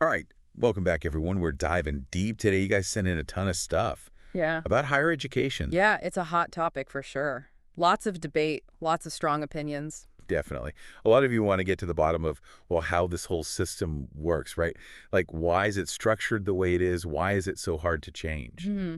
All right, welcome back, everyone. We're diving deep today. You guys sent in a ton of stuff Yeah. about higher education. Yeah, it's a hot topic for sure. Lots of debate, lots of strong opinions. Definitely. A lot of you want to get to the bottom of, well, how this whole system works, right? Like, why is it structured the way it is? Why is it so hard to change? Hmm.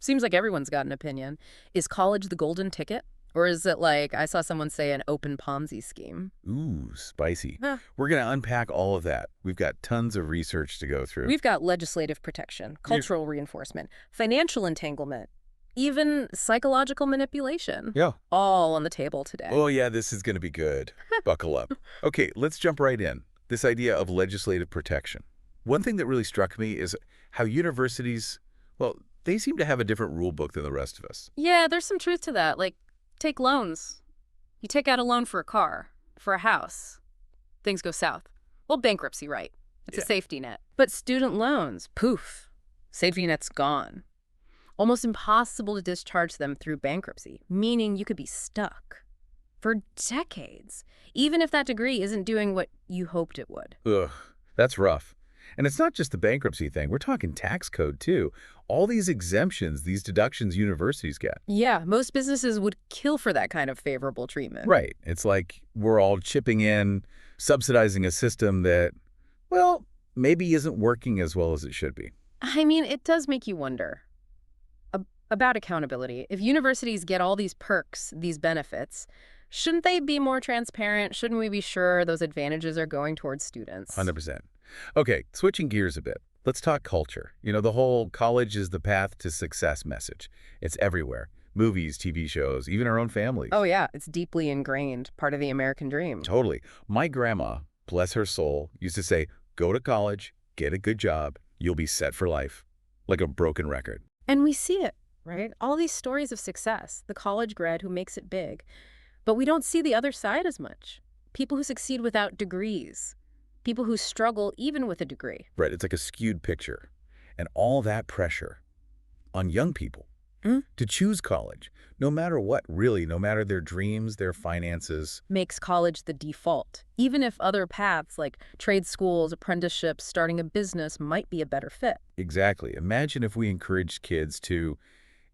Seems like everyone's got an opinion. Is college the golden ticket? Or is it like, I saw someone say, an open Ponzi scheme? Ooh, spicy. Huh. We're going to unpack all of that. We've got tons of research to go through. We've got legislative protection, Yeah. cultural reinforcement, financial entanglement, even psychological manipulation. Yeah. All on the table today. Oh, yeah, this is going to be good. Buckle up. Okay, let's jump right in. This idea of legislative protection. One thing that really struck me is how universities, well, they seem to have a different rule book than the rest of us. Yeah, there's some truth to that. Like, take loans. You take out a loan for a car, for a house. Things go south. Well, bankruptcy, right? It's a Yeah. safety net. But student loans, poof, safety net's gone. Almost impossible to discharge them through bankruptcy, meaning you could be stuck for decades, even if that degree isn't doing what you hoped it would. Ugh, that's rough. And it's not just the bankruptcy thing. We're talking tax code, too. All these exemptions, these deductions universities get. Yeah, most businesses would kill for that kind of favorable treatment. Right. It's like we're all chipping in, subsidizing a system that, well, maybe isn't working as well as it should be. I mean, it does make you wonder about accountability. If universities get all these perks, these benefits, shouldn't they be more transparent? Shouldn't we be sure those advantages are going towards students? 100%. Okay, switching gears a bit. Let's talk culture. The whole college is the path to success message. It's everywhere. Movies, TV shows, even our own families. Oh, yeah, it's deeply ingrained, part of the American dream. Totally. My grandma, bless her soul, used to say, go to college, get a good job, you'll be set for life. Like a broken record. And we see it, right? All these stories of success, the college grad who makes it big. But we don't see the other side as much. People who succeed without degrees. People who struggle even with a degree. Right, it's like a skewed picture. And all that pressure on young people Mm. to choose college, no matter what, really, no matter their dreams, their finances. Makes college the default, even if other paths like trade schools, apprenticeships, starting a business might be a better fit. Exactly. Imagine if we encouraged kids to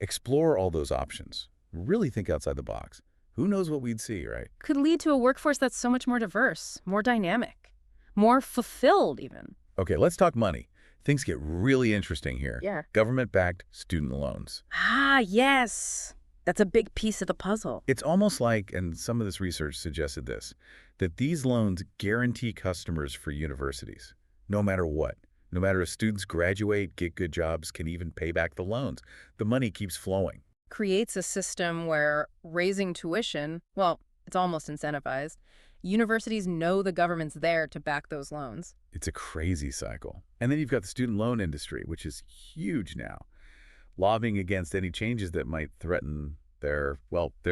explore all those options, really think outside the box. Who knows what we'd see, right? Could lead to a workforce that's so much more diverse, more dynamic, more fulfilled even. Okay, let's talk money. Things get really interesting here. Yeah. Government-backed student loans. Ah, yes. That's a big piece of the puzzle. It's almost like, and some of this research suggested this, that these loans guarantee customers for universities, no matter what. No matter if students graduate, get good jobs, can even pay back the loans. The money keeps flowing. Creates a system where raising tuition, well, it's almost incentivized. Universities know the government's there to back those loans. It's a crazy cycle. And then you've got the student loan industry, which is huge now, lobbying against any changes that might threaten their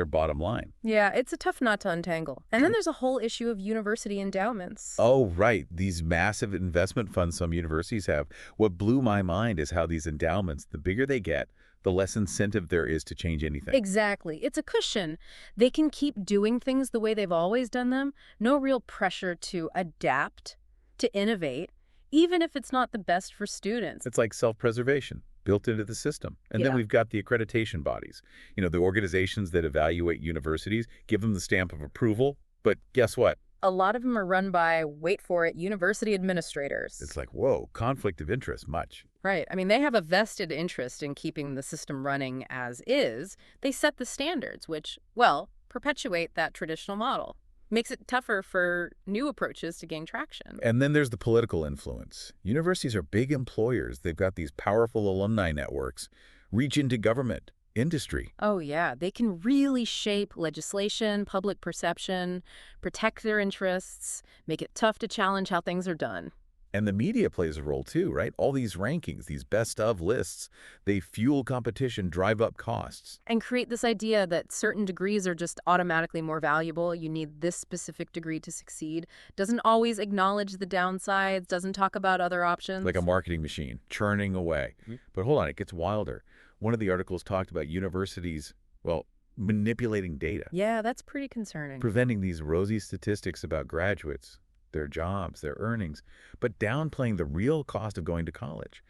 bottom line. Yeah, it's a tough knot to untangle. And then there's a whole issue of university endowments. Oh, right. These massive investment funds some universities have. What blew my mind is how these endowments, the bigger they get, the less incentive there is to change anything. Exactly. It's a cushion. They can keep doing things the way they've always done them. No real pressure to adapt, to innovate, even if it's not the best for students. It's like self-preservation built into the system. And then Yeah. we've got the accreditation bodies. The organizations that evaluate universities, give them the stamp of approval. But guess what? A lot of them are run by, wait for it, university administrators. It's like, whoa, conflict of interest, much. Right. I mean, they have a vested interest in keeping the system running as is. They set the standards, which, well, perpetuate that traditional model. Makes it tougher for new approaches to gain traction. And then there's the political influence. Universities are big employers. They've got these powerful alumni networks, reach into government, industry. Oh, yeah. They can really shape legislation, public perception, protect their interests, make it tough to challenge how things are done. And the media plays a role too, right? All these rankings, these best of lists, they fuel competition, drive up costs. And create this idea that certain degrees are just automatically more valuable. You need this specific degree to succeed. Doesn't always acknowledge the downsides, doesn't talk about other options. Like a marketing machine, churning away. But hold on, it gets wilder. One of the articles talked about universities, well, manipulating data, Yeah, that's pretty concerning. preventing these rosy statistics about graduates. their jobs, their earnings, but downplaying the real cost of going to college.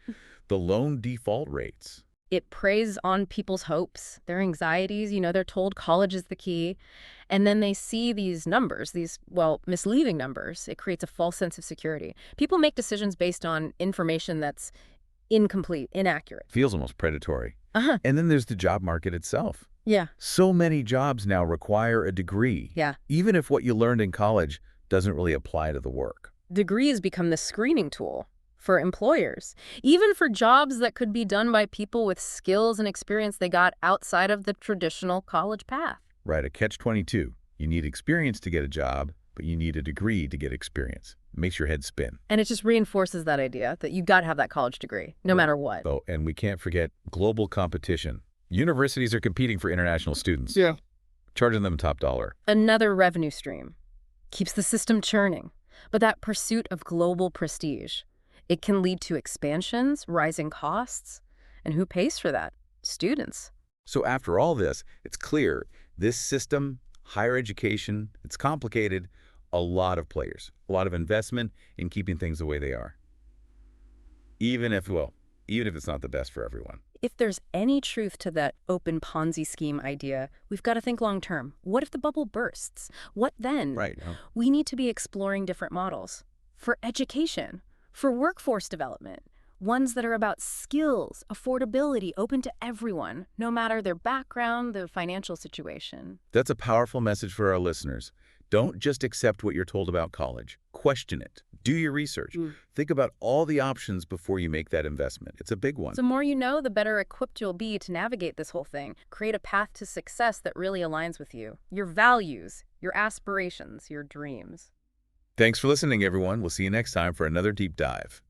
The loan default rates. It preys on people's hopes, their anxieties. They're told college is the key. And then they see these numbers, misleading numbers. It creates a false sense of security. People make decisions based on information that's incomplete, inaccurate. Feels almost predatory. Uh-huh. And then there's the job market itself. Yeah. So many jobs now require a degree. Yeah. Even if what you learned in college doesn't really apply to the work. Degrees become the screening tool for employers, even for jobs that could be done by people with skills and experience they got outside of the traditional college path. Right, a catch-22. You need experience to get a job, but you need a degree to get experience. It makes your head spin. And it just reinforces that idea that you got to have that college degree, no matter what. Oh, and we can't forget global competition. Universities are competing for international students. Yeah. Charging them top dollar. Another revenue stream. Keeps the system churning. But that pursuit of global prestige, it can lead to expansions, rising costs. And who pays for that? Students. So after all this, it's clear this system, higher education, it's complicated, a lot of players, a lot of investment in keeping things the way they are. Even if it's not the best for everyone. If there's any truth to that open Ponzi scheme idea, we've got to think long term. What if the bubble bursts? What then? Right. We need to be exploring different models for education, for workforce development, ones that are about skills, affordability, open to everyone, no matter their background, their financial situation. That's a powerful message for our listeners. Don't just accept what you're told about college. Question it. Do your research. Think about all the options before you make that investment. It's a big one. The more you know, the better equipped you'll be to navigate this whole thing. Create a path to success that really aligns with you, your values, your aspirations, your dreams. Thanks for listening, everyone. We'll see you next time for another deep dive.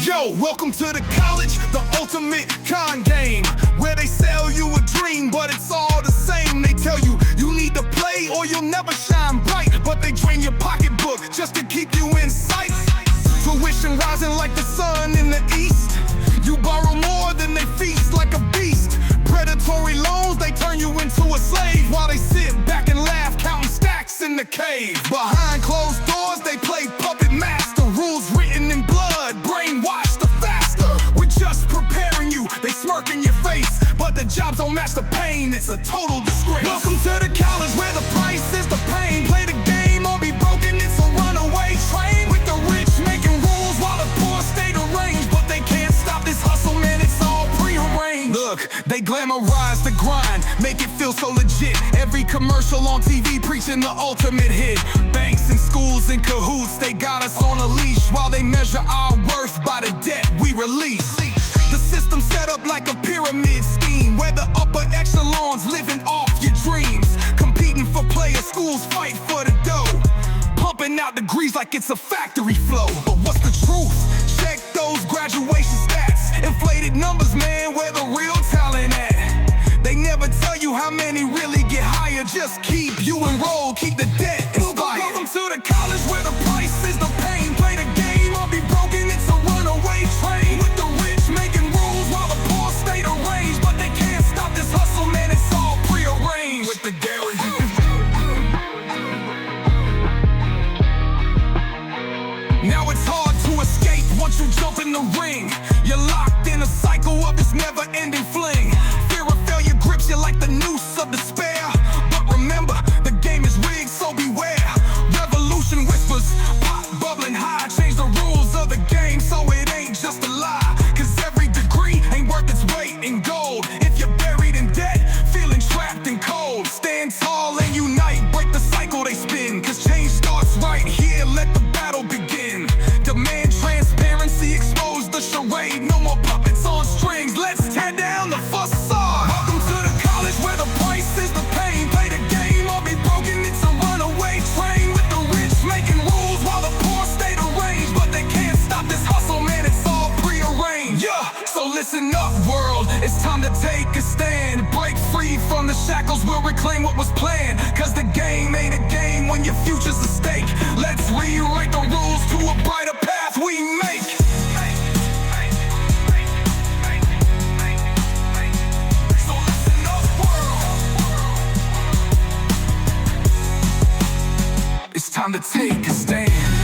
Yo, welcome to the college, the ultimate con game, where they sell you a dream, but it's all the same. They tell you you need to play or you'll never shine bright, but they drain your pocketbook just to keep you in sight. Tuition rising like the sun in the east. You borrow more than they feast like a beast. Predatory loans, they turn you into a slave, while they sit back and laugh counting stacks in the cave. Behind closed doors, they play puppet master. Rules written in blood, brainwashed the faster. We're just preparing you, they smirk in your face, but the jobs don't match the pain, it's a total disgrace. Welcome to the college where the price is the pain. Play the game or be broken, it's a runaway train. With the rich making rules while the poor stay deranged, but they can't stop this hustle, man, it's all prearranged. Look, they glamorize the grind, make it feel so legit. Every commercial on TV preaching the ultimate hit. Banks and schools in cahoots, they got us on a leash, while they measure our worth by the debt we release. The system set up like a pyramid scheme, where the upper echelons living off your dreams. Competing for players, schools fight for the dough, pumping out degrees like it's a factory flow. But what's the truth? Check those graduation stats. Inflated numbers, man, where the real talent at? They never tell you how many really get higher. Just keep you enrolled, keep the debt inspired. Welcome to the college where the price is the pain. Play the game or be broken, it's a runaway train. With the rich making rules while the poor stay deranged, but they can't stop this hustle, man, it's all prearranged. With the guarantee. Now it's hard to escape once you jump in the ring. You're locked in a cycle of this never-ending fling. Fear of failure grips you like the noose of despair. But remember, the game is rigged, so beware. Revolution whispers, pot bubbling high. Change the rules of the game so it ain't just a lie. Cause every degree ain't worth its weight in gold. If you're buried in debt, feeling trapped and cold, stand tall and unite, break the cycle they spin. Cause change starts right here, let the battle begin. Demand transparency, expose the charade. No more puppets on strings, let's tear down the facade. Welcome to the college where the price is the pain. Play the game or be broken, it's a runaway train. With the rich making rules while the poor stay deranged, but they can't stop this hustle, man, it's all prearranged. Yeah, so listen up world, it's time to take a stand. Break free from the shackles, we'll reclaim what was planned. Cause the game ain't a game when your future's at stake. Let's rewrite the rules to a brighter path we make. So listen up world, It's time to take a stand.